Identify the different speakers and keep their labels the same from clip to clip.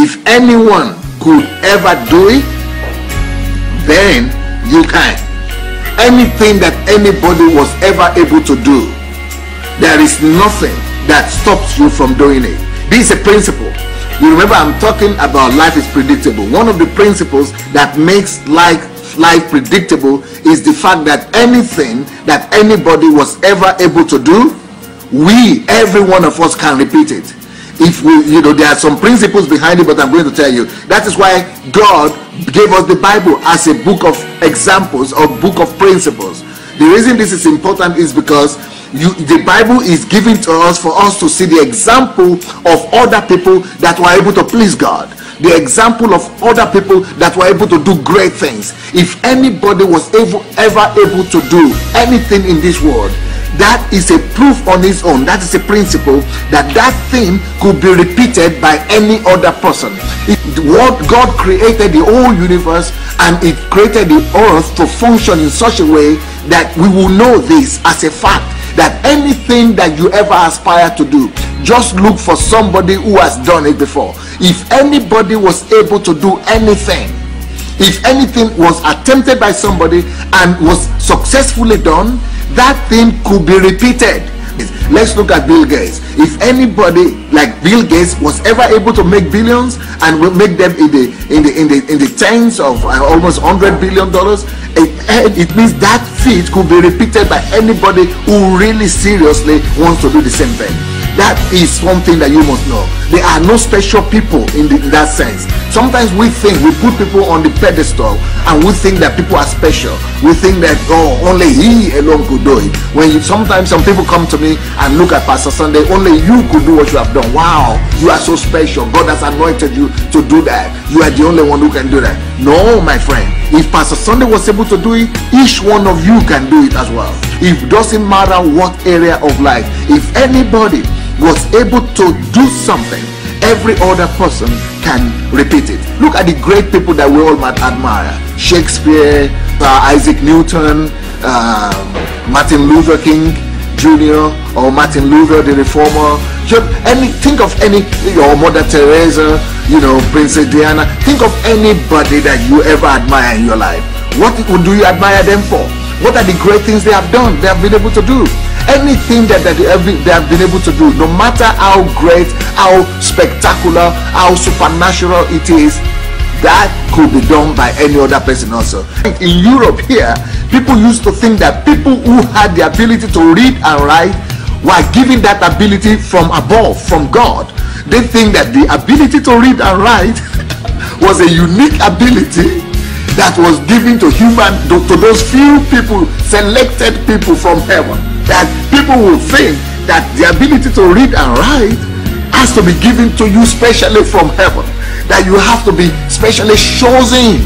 Speaker 1: If anyone could ever do it, then you can. Anything that anybody was ever able to do, there is nothing that stops you from doing it. This is a principle. You remember, I'm talking about life is predictable. One of the principles that makes life predictable is the fact that anything that anybody was ever able to do, every one of us can repeat it. If we, there are some principles behind it, but I'm going to tell you. That is why God gave us the Bible as a book of examples or book of principles. The reason this is important is because the Bible is given to us for us to see the example of other people that were able to please God. The example of other people that were able to do great things. If anybody was ever able to do anything in this world, that is a proof on its own. That is a principle that thing could be repeated by any other person. God created the whole universe, and it created the earth to function in such a way that we will know this as a fact, that anything that you ever aspire to do, just look for somebody who has done it before. If anybody was able to do anything, if anything was attempted by somebody and was successfully done, that thing could be repeated. Let's look at Bill Gates. If anybody like Bill Gates was ever able to make billions and will make them in the tens of almost $100 billion, it means that feat could be repeated by anybody who really seriously wants to do the same thing. That is something that you must know. There are no special people in that sense. Sometimes we put people on the pedestal, and we think that people are special. We think that, oh, only he alone could do it. Sometimes some people come to me and look at Pastor Sunday, only you could do what you have done. Wow, you are so special. God has anointed you to do that. You are the only one who can do that. No, my friend. If Pastor Sunday was able to do it, each one of you can do it as well. It doesn't matter what area of life. If anybody was able to do something, every other person can repeat it. Look at the great people that we all might admire. Shakespeare, Isaac Newton, Martin Luther King Jr. or Martin Luther the Reformer. Think of any, or Mother Teresa, Princess Diana. Think of anybody that you ever admire in your life. What do you admire them for? What are the great things they have done, they have been able to do? Anything that they have been able to do, no matter how great, how spectacular, how supernatural it is, that could be done by any other person also. In Europe here, people used to think that people who had the ability to read and write were given that ability from above, from God. They think that the ability to read and write was a unique ability that was given to those few people, selected people from heaven. That people will think that the ability to read and write has to be given to you specially from heaven, that you have to be specially chosen.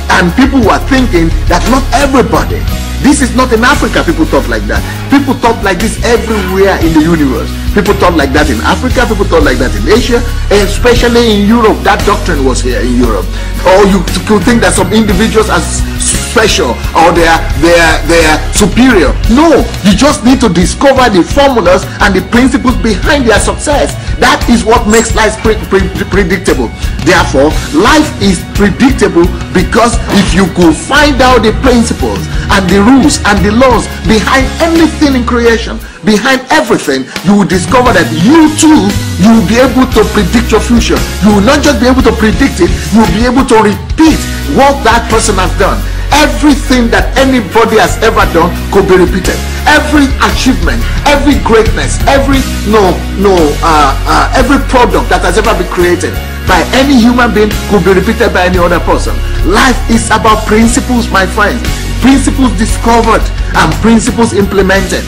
Speaker 1: And people were thinking that not everybody. This is not in Africa people talk like that. People talk like this everywhere in the universe. People talk like that in Africa, people talk like that in Asia, and especially in Europe. That doctrine was here in Europe. Or you could think that some individuals are special or they are superior. No, you just need to discover the formulas and the principles behind their success. That is what makes life predictable. Therefore, life is predictable because if you could find out the principles and the rules and the laws behind anything in creation, behind everything, you will discover that you too, you will be able to predict your future. You will not just be able to predict it, you will be able to repeat what that person has done. Everything that anybody has ever done could be repeated. Every achievement, every greatness, every product that has ever been created by any human being could be repeated by any other person. Life is about principles, my friends. Principles discovered and principles implemented.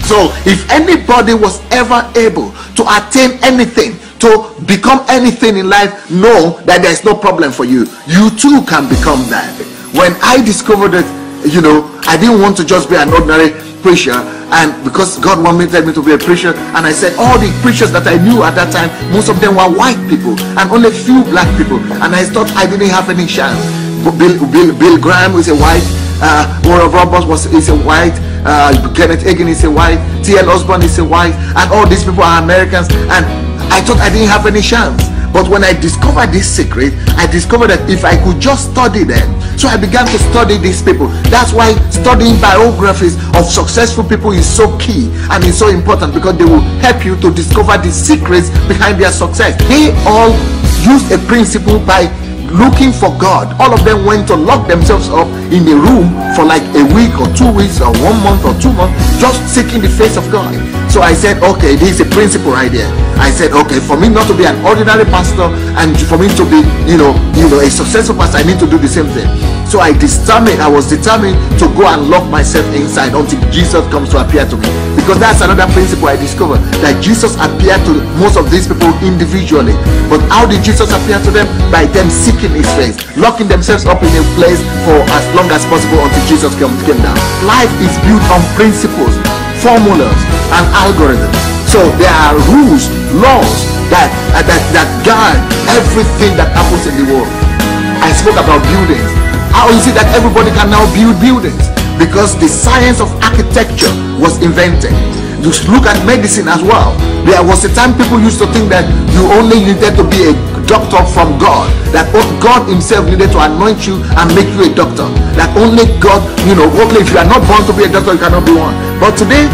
Speaker 1: So if anybody was ever able to attain anything, to become anything in life, know that there is no problem for you. You too can become that. When I discovered that, I didn't want to just be an ordinary preacher, and because God wanted me to be a preacher, and I said all the preachers that I knew at that time, most of them were white people and only few black people, and I thought I didn't have any chance. Bill Graham is a white, Oral Roberts is a white, Kenneth Hagin is a white, T.L. Osborne is a white, and all these people are Americans, and I thought I didn't have any chance. But when I discovered this secret, I discovered that if I could just study them, so I began to study these people. That's why studying biographies of successful people is so key and is so important, because they will help you to discover the secrets behind their success. They all used a principle by looking for God. All of them went to lock themselves up in a room for like a week or 2 weeks or 1 month or 2 months, just seeking the face of God. So I said, okay, this is a principle right there. I said, okay, for me not to be an ordinary pastor and for me to be, a successful pastor, I need to do the same thing. So I was determined to go and lock myself inside until Jesus comes to appear to me. Because that's another principle I discovered, that Jesus appeared to most of these people individually. But how did Jesus appear to them? By them seeking his face, locking themselves up in a place for as long as possible until Jesus came down. Life is built on principles, formulas, and algorithms. So there are rules, laws that guide everything that happens in the world. I spoke about buildings. How is it that everybody can now build buildings? Because the science of architecture was invented. Just look at medicine as well. There was a time people used to think that you only needed to be a doctor from God, that God himself needed to anoint you and make you a doctor, that only God, only if you are not born to be a doctor, you cannot be one. But today,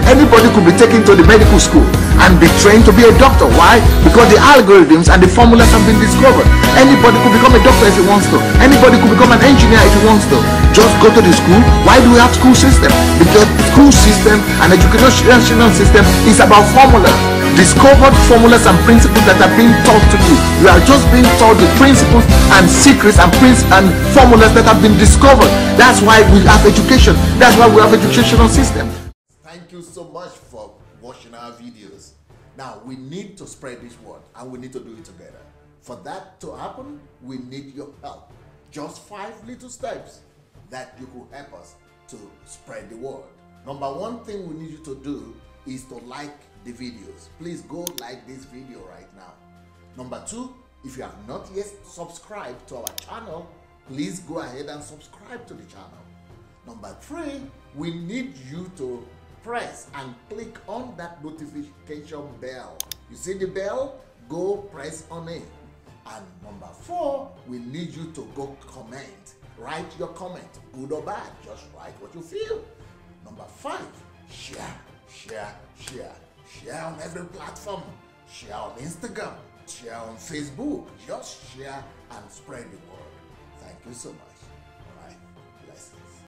Speaker 1: anybody could be taken to the medical school and be trained to be a doctor. Why? Because the algorithms and the formulas have been discovered. Anybody could become a doctor if he wants to. Anybody could become an engineer if he wants to. Just go to the school. Why do we have school system? Because school system and educational system is about formulas. Discovered formulas and principles that are being taught to you. You are just being taught the principles and secrets and formulas that have been discovered. That's why we have education. That's why we have educational system. Thank you so much for watching our videos. Now we need to spread this word and we need to do it together. For that to happen, we need your help. Just 5 little steps that you could help us to spread the word. Number 1 thing we need you to do is to like the videos. Please go like this video right now. Number 2, if you have not yet subscribed to our channel, please go ahead and subscribe to the channel. Number 3, we need you to press and click on that notification bell. You see the bell? Go press on it. And number 4, we need you to go comment. Write your comment, good or bad. Just write what you feel. Number 5, share on every platform. Share on Instagram, share on Facebook. Just share and spread the word. Thank you so much.